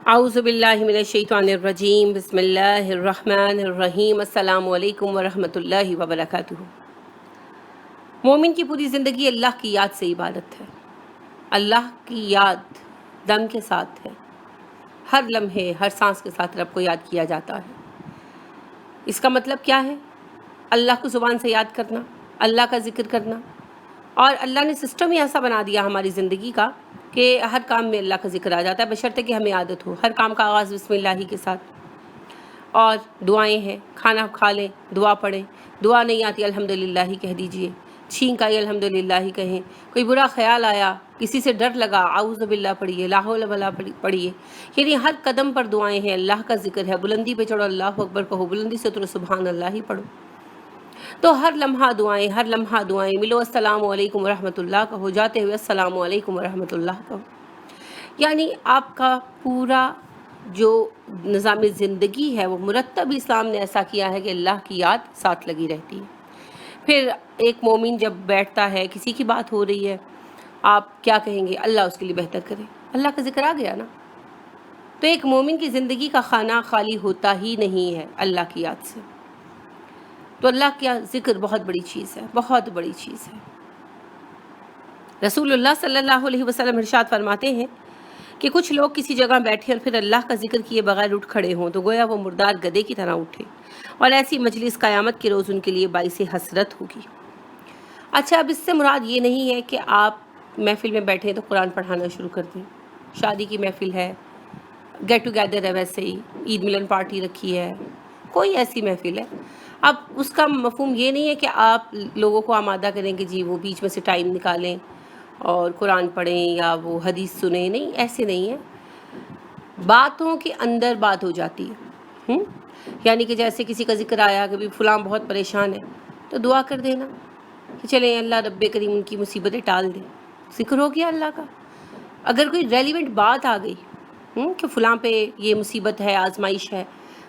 اعوذ باللہ من الشیطان الرجیم، بسم اللہ الرحمن الرحیم، السلام علیکم ورحمۃ اللہ وبرکاتہ۔ مومن کی پوری زندگی اللہ کی یاد سے عبادت ہے۔ اللہ کی یاد دم کے ساتھ ہے، ہر لمحے ہر سانس کے ساتھ رب کو یاد کیا جاتا ہے۔ اس کا مطلب کیا ہے؟ اللہ کو زبان سے یاد کرنا، اللہ کا ذکر کرنا، اور اللہ نے سسٹم ہی ایسا بنا دیا ہماری زندگی کا کہ ہر کام میں اللہ کا ذکر آ جاتا ہے، بشرطے کہ ہمیں عادت ہو۔ ہر کام کا آغاز بسم اللہ ہی کے ساتھ، اور دعائیں ہیں، کھانا کھا لیں دعا پڑھیں، دعا نہیں آتی الحمدللہ ہی کہہ دیجئے، چھینک آئی الحمدللہ ہی کہیں، کوئی برا خیال آیا، کسی سے ڈر لگا اعوذ باللہ پڑھیے، لا حول ولا پڑھیے۔ یعنی ہر قدم پر دعائیں ہیں، اللہ کا ذکر ہے۔ بلندی پہ چڑھو اللہ اکبر کہو، بلندی سے اترو سبحان اللہ ہی پڑھو۔ تو ہر لمحہ دعائیں، ہر لمحہ دعائیں، ملو السلام علیکم ورحمۃ اللہ کہو، جاتے ہوئے السلام علیکم ورحمۃ اللہ کہو۔ یعنی آپ کا پورا جو نظام زندگی ہے وہ مرتب اسلام نے ایسا کیا ہے کہ اللہ کی یاد ساتھ لگی رہتی ہے۔ پھر ایک مومن جب بیٹھتا ہے، کسی کی بات ہو رہی ہے، آپ کیا کہیں گے؟ اللہ اس کے لیے بہتر کرے، اللہ کا ذکر آ گیا نا۔ تو ایک مومن کی زندگی کا کھانا خالی ہوتا ہی نہیں ہے اللہ کی یاد سے۔ تو اللہ کا ذکر بہت بڑی چیز ہے، بہت بڑی چیز ہے۔ رسول اللہ صلی اللہ علیہ وسلم ارشاد فرماتے ہیں کہ کچھ لوگ کسی جگہ بیٹھے اور پھر اللہ کا ذکر کیے بغیر اٹھ کھڑے ہوں تو گویا وہ مردار گدھے کی طرح اٹھے، اور ایسی مجلس قیامت کے روز ان کے لیے باعث حسرت ہوگی۔ اچھا، اب اس سے مراد یہ نہیں ہے کہ آپ محفل میں بیٹھے تو قرآن پڑھانا شروع کر دیں۔ شادی کی محفل ہے، گیٹ ٹوگیدر ہے، ویسے ہی عید ملن پارٹی رکھی ہے، کوئی ایسی محفل ہے، اب اس کا مفہوم یہ نہیں ہے کہ آپ لوگوں کو آمادہ کریں کہ جی وہ بیچ میں سے ٹائم نکالیں اور قرآن پڑھیں یا وہ حدیث سنیں، نہیں، ایسے نہیں ہے۔ باتوں کے اندر بات ہو جاتی ہے، یعنی کہ جیسے کسی کا ذکر آیا کہ بھی فلاں بہت پریشان ہے، تو دعا کر دینا کہ چلیں اللہ رب کریم ان کی مصیبتیں ٹال دے، ذکر ہو گیا اللہ کا۔ اگر کوئی ریلیونٹ بات آ گئی کہ فلاں پہ یہ مصیبت ہے، آزمائش ہے،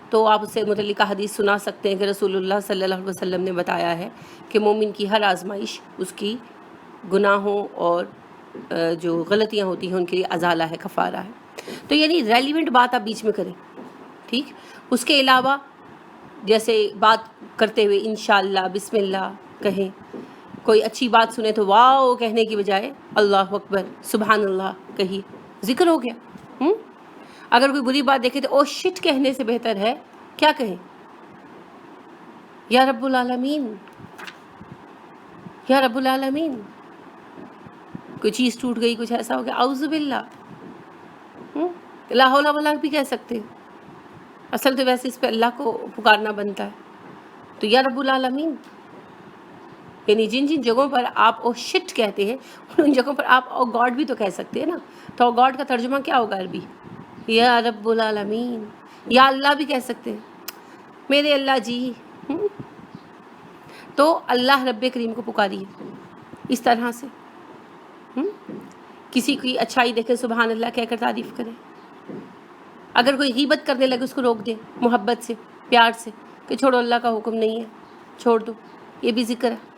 تو آپ اس سے متعلقہ حدیث سنا سکتے ہیں کہ رسول اللہ صلی اللہ علیہ وسلم نے بتایا ہے کہ مومن کی ہر آزمائش اس کی گناہوں اور جو غلطیاں ہوتی ہیں ان کے لیے ازالہ ہے، کفارہ ہے۔ تو یعنی ریلیونٹ بات آپ بیچ میں کریں، ٹھیک۔ اس کے علاوہ جیسے بات کرتے ہوئے انشاءاللہ، بسم اللہ کہیں، کوئی اچھی بات سنے تو واو کہنے کی بجائے اللہ اکبر سبحان اللہ کہیے، ذکر ہو گیا۔ اگر کوئی بری بات دیکھے تو او شٹ کہنے سے بہتر ہے کیا کہیں؟ یا رب العالمین، یا رب العالمین۔ کوئی چیز ٹوٹ گئی، کچھ ایسا ہو گیا، اعوذ باللہ، لا حول ولا بھی کہہ سکتے ہیں۔ اصل تو ویسے اس پہ اللہ کو پکارنا بنتا ہے۔ تو یا رب العالمین، یعنی جن جن جگہوں پر آپ او شٹ کہتے ہیں ان جگہوں پر آپ او گاڈ بھی تو کہہ سکتے ہیں نا۔ تو او گاڈ کا ترجمہ کیا ہوگا عربی؟ یا رب العالمین، یا اللہ بھی کہہ سکتے ہیں، میرے اللہ جی۔ تو اللہ رب کریم کو پکاریے اس طرح سے۔ کسی کی اچھائی دیکھے سبحان اللہ کہہ کر تعریف کریں۔ اگر کوئی غیبت کرنے لگے اس کو روک دیں محبت سے، پیار سے، کہ چھوڑو اللہ کا حکم نہیں ہے، چھوڑ دو، یہ بھی ذکر ہے۔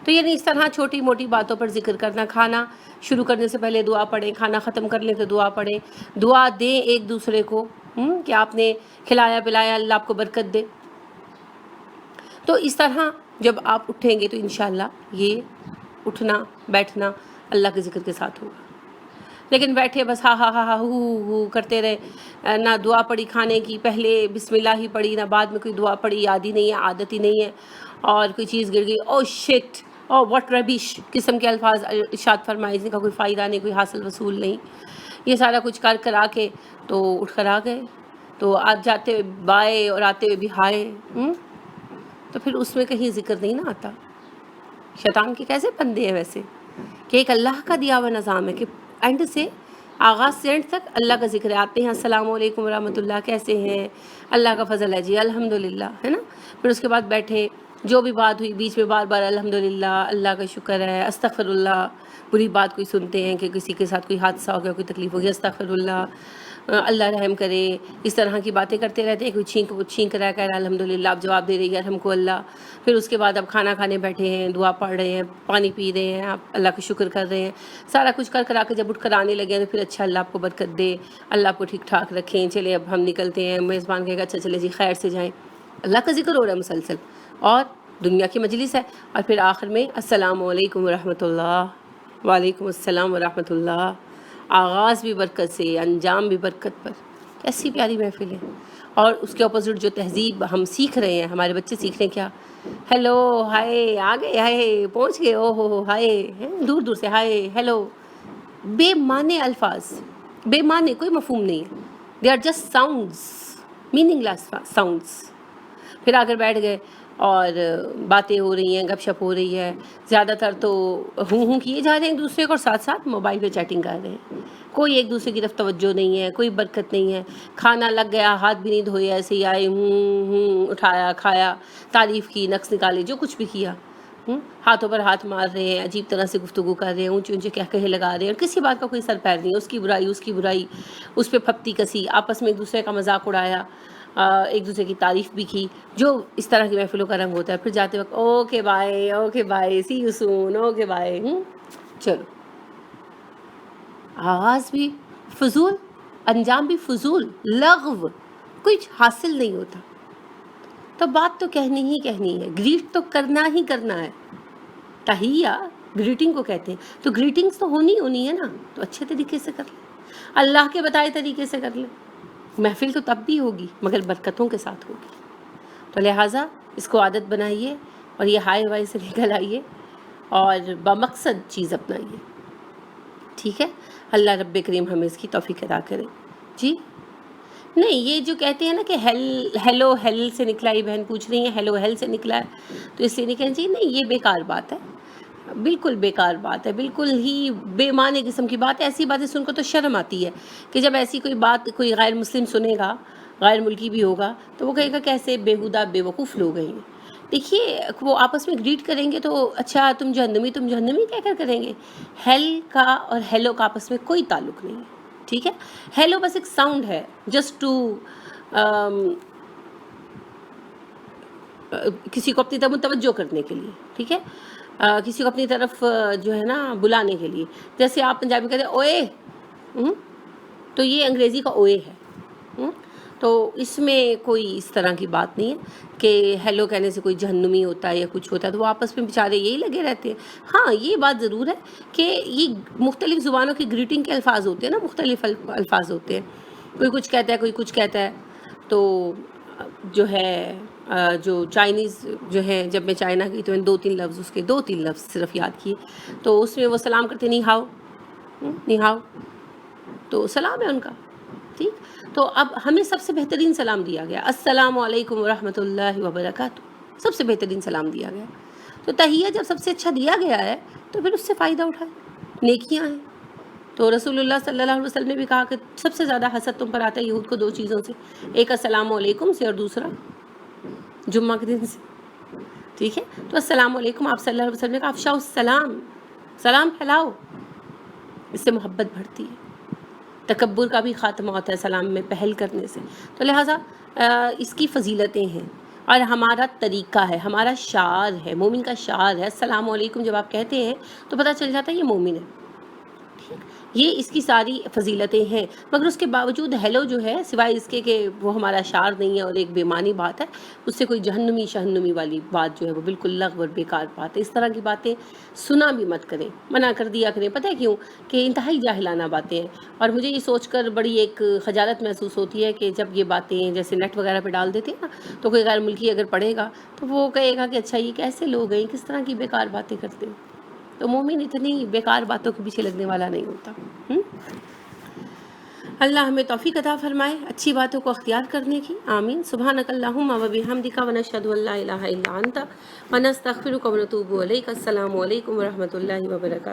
تو یعنی اس طرح چھوٹی موٹی باتوں پر ذکر کرنا۔ کھانا شروع کرنے سے پہلے دعا پڑھیں، کھانا ختم کر لیں تو دعا پڑھیں، دعا دیں ایک دوسرے کو کہ آپ نے کھلایا پلایا، اللہ آپ کو برکت دے۔ تو اس طرح جب آپ اٹھیں گے تو انشاءاللہ یہ اٹھنا بیٹھنا اللہ کے ذکر کے ساتھ ہوگا۔ لیکن بیٹھے بس ہا ہا ہا ہا ہو کرتے رہے، نہ دعا پڑھی کھانے کی، پہلے بسم اللہ ہی پڑھی، نہ بعد میں کوئی دعا پڑھی، یاد ہی نہیں ہے، عادت ہی نہیں ہے، اور کوئی چیز گر گئی، او شٹ، او واٹ ربش قسم کے الفاظ ارشاد فرمائے، جن کا کوئی فائدہ نہیں، کوئی حاصل وصول نہیں۔ یہ سارا کچھ کر کر آ کے تو اٹھ کر آ گئے، تو آج جاتے ہوئے بائے اور آتے ہوئے بھی ہائے، تو پھر اس میں کہیں ذکر نہیں نہ آتا۔ شیطان کے کیسے بندے ہیں ویسے، کہ ایک اللہ کا دیا ہوا نظام ہے کہ اینڈ سے آغاز سے اینڈ تک اللہ کا ذکر ہے۔ آتے ہیں السلام علیکم ورحمۃ اللہ، کیسے ہیں، اللہ کا فضل ہے جی الحمدللہ، ہے نا۔ پھر اس کے بعد بیٹھے جو بھی بات ہوئی بیچ میں بار بار الحمدللہ، اللہ کا شکر ہے، استغفر اللہ، بری بات کوئی سنتے ہیں کہ کسی کے ساتھ کوئی حادثہ ہو گیا، کوئی تکلیف ہو گیا، استغفر اللہ، اللہ رحم کرے، اس طرح کی باتیں کرتے رہتے ہیں. کوئی چھینک رہا ہے، کہہ رہا ہے الحمدللہ، اب جواب دے رہی ہے ہم کو اللہ. پھر اس کے بعد اب کھانا کھانے بیٹھے ہیں، دعا پڑھ رہے ہیں، پانی پی رہے ہیں، آپ اللہ کا شکر کر رہے ہیں، سارا کچھ کر کے جب اٹھ کر آنے لگے ہیں تو پھر اچھا اللہ آپ کو برکت دے، اللہ آپ کو ٹھیک ٹھاک رکھیں، چلے اب ہم نکلتے ہیں. میزبان کہے گا اچھا چلے جی خیر سے جائیں. اللہ کا ذکر ہو رہا ہے مسلسل، اور دنیا کی مجلس ہے، اور پھر آخر میں السلام علیکم ورحمۃ اللہ، وعلیکم السلام ورحمۃ اللہ. آغاز بھی برکت سے، انجام بھی برکت پر. کیسی پیاری محفل ہے. اور اس کے اپوزٹ جو تہذیب ہم سیکھ رہے ہیں، ہمارے بچے سیکھ رہے ہیں کیا؟ ہیلو، ہائے، آ گئے، ہائے پہنچ گئے، او ہو ہائے، دور دور سے ہائے ہیلو. بے معنی الفاظ، بے معنی، کوئی مفہوم نہیں ہے. They are just sounds, meaningless sounds. پھر آ کر بیٹھ گئے اور باتیں ہو رہی ہیں، گپ شپ ہو رہی ہے. زیادہ تر تو ہوں کیے جا رہے ہیں ایک دوسرے کو، اور ساتھ ساتھ موبائل پہ چیٹنگ کر رہے ہیں. کوئی ایک دوسرے کی طرف توجہ نہیں ہے، کوئی برکت نہیں ہے. کھانا لگ گیا، ہاتھ بھی نہیں دھوئے، ایسے ہی آئے، اٹھایا، کھایا، تعریف کی، نقص نکالے، جو کچھ بھی کیا. ہاتھوں پر ہاتھ مار رہے ہیں، عجیب طرح سے گفتگو کر رہے ہیں، اونچے اونچے کہے لگا رہے ہیں، اور کسی بات کا کوئی سر پیر نہیں ہے. اس کی برائی، اس پہ پھپتی کسی، آپس میں ایک دوسرے کا مذاق اڑایا، ایک دوسرے کی تعریف بھی کی، جو اس طرح کی محفلوں کا رنگ ہوتا ہے. پھر جاتے وقت okay bye, see you soon, okay bye. چلو، آغاز بھی فضول، انجام بھی فضول، لغو، کچھ حاصل نہیں ہوتا. تو بات تو کہنی ہی ہے، گریٹ تو کرنا ہی کرنا ہے. تحیہ گریٹنگ کو کہتے ہیں، تو گریٹنگز تو ہونی ہے نا، تو اچھے طریقے سے کر لیں، اللہ کے بتائے طریقے سے کر لیں. محفل تو تب بھی ہوگی مگر برکتوں کے ساتھ ہوگی. تو لہٰذا اس کو عادت بنائیے، اور یہ ہائے وائے سے نکل آئیے، اور بمقصد چیز اپنائیے. ٹھیک ہے، اللہ رب کریم ہمیں اس کی توفیق عطا کرے. جی نہیں، یہ جو کہتے ہیں نا کہ ہیلو ہیل سے نکلا، یہ بہن پوچھ رہی ہیں ہیلو ہیل سے نکلا ہے، تو اس لیے نہیں کہنا چاہیے. نہیں، یہ بیکار بات ہے، بالکل بیکار بات ہے، بالکل ہی بے معنی قسم کی بات ہے. ایسی باتیں سن کر تو شرم آتی ہے کہ جب ایسی کوئی بات کوئی غیر مسلم سنے گا، غیر ملکی بھی ہوگا، تو وہ کہے گا کیسے بےہودہ بے وقوف لوگ ہیں. دیکھیے، وہ آپس میں گریٹ کریں گے تو اچھا تم جہنمی کہہ کر کریں گے. ہیل کا اور ہیلو کا آپس میں کوئی تعلق نہیں ہے. ٹھیک ہے، ہیلو بس ایک ساؤنڈ ہے، جسٹ ٹو کسی کو اپنی طرف متوجہ کرنے کے لیے. ٹھیک ہے، کسی کو اپنی طرف جو ہے نا بلانے کے لیے. جیسے آپ پنجابی کہتے ہیں اوئے، تو یہ انگریزی کا اوئے ہے. تو اس میں کوئی اس طرح کی بات نہیں ہے کہ ہیلو کہنے سے کوئی جہنمی ہوتا ہے یا کچھ ہوتا ہے، تو وہ آپس میں بیچارے یہی لگے رہتے ہیں. ہاں، یہ بات ضرور ہے کہ یہ مختلف زبانوں کی گریٹنگ کے الفاظ ہوتے ہیں نا، مختلف الفاظ ہوتے ہیں. کوئی کچھ کہتا ہے، کوئی کچھ کہتا ہے. تو جو ہے جو چائنیز جو ہے، جب میں چائنا گئی تو میں نے 2-3 لفظ صرف یاد کیے. تو اس میں وہ سلام کرتے نی ہاؤ، تو سلام ہے ان کا. ٹھیک، تو اب ہمیں سب سے بہترین سلام دیا گیا، السلام علیکم ورحمۃ اللہ وبرکاتہ، سب سے بہترین سلام دیا گیا. تو تحیہ جب سب سے اچھا دیا گیا ہے تو پھر اس سے فائدہ اٹھائے، نیکیاں ہیں. تو رسول اللہ صلی اللہ علیہ وسلم نے بھی کہا کہ سب سے زیادہ حسد تم پر آتا ہے یہود کو 2 چیزوں سے، ایک السلام علیکم سے، اور دوسرا جمعہ کے دن سے. ٹھیک ہے، تو السلام علیکم آپ صلی اللہ علیہ وسلم نے کہا افشاء السلام، سلام پھیلاؤ، اس سے محبت بڑھتی ہے. تکبر کا بھی خاتمہ ہوتا ہے سلام میں پہل کرنے سے. تو لہٰذا اس کی فضیلتیں ہیں، اور ہمارا طریقہ ہے، ہمارا شعار ہے، مومن کا شعار ہے. السلام علیکم جب آپ کہتے ہیں تو پتہ چل جاتا ہے یہ مومن ہے. یہ اس کی ساری فضیلتیں ہیں. مگر اس کے باوجود ہیلو جو ہے، سوائے اس کے کہ وہ ہمارا شعار نہیں ہے اور ایک بے معنی بات ہے، اس سے کوئی شہنمی والی بات جو ہے وہ بالکل لغو اور بیکار بات ہے. اس طرح کی باتیں سنا بھی مت کریں، منع کر دیا کریں. پتہ ہے کیوں؟ کہ انتہائی جاہلانہ باتیں ہیں. اور مجھے یہ سوچ کر بڑی ایک خجالت محسوس ہوتی ہے کہ جب یہ باتیں جیسے نیٹ وغیرہ پہ ڈال دیتے ہیں نا، تو کوئی غیر ملکی اگر پڑھے گا تو وہ کہے گا کہ اچھا یہ کیسے لوگ ہیں، کس طرح کی بیکار باتیں کرتے ہیں. تو مومن اتنی بیکار باتوں کے پیچھے لگنے والا نہیں ہوتا. اللہ ہمیں توفیق عطا فرمائے اچھی باتوں کو اختیار کرنے کی. آمین. سبحانک اللہم و بحمدک ونشہد ان لا الہ الا انت ونستغفرک ونتوب الیک. السلام علیکم ورحمۃ اللہ وبرکاتہ.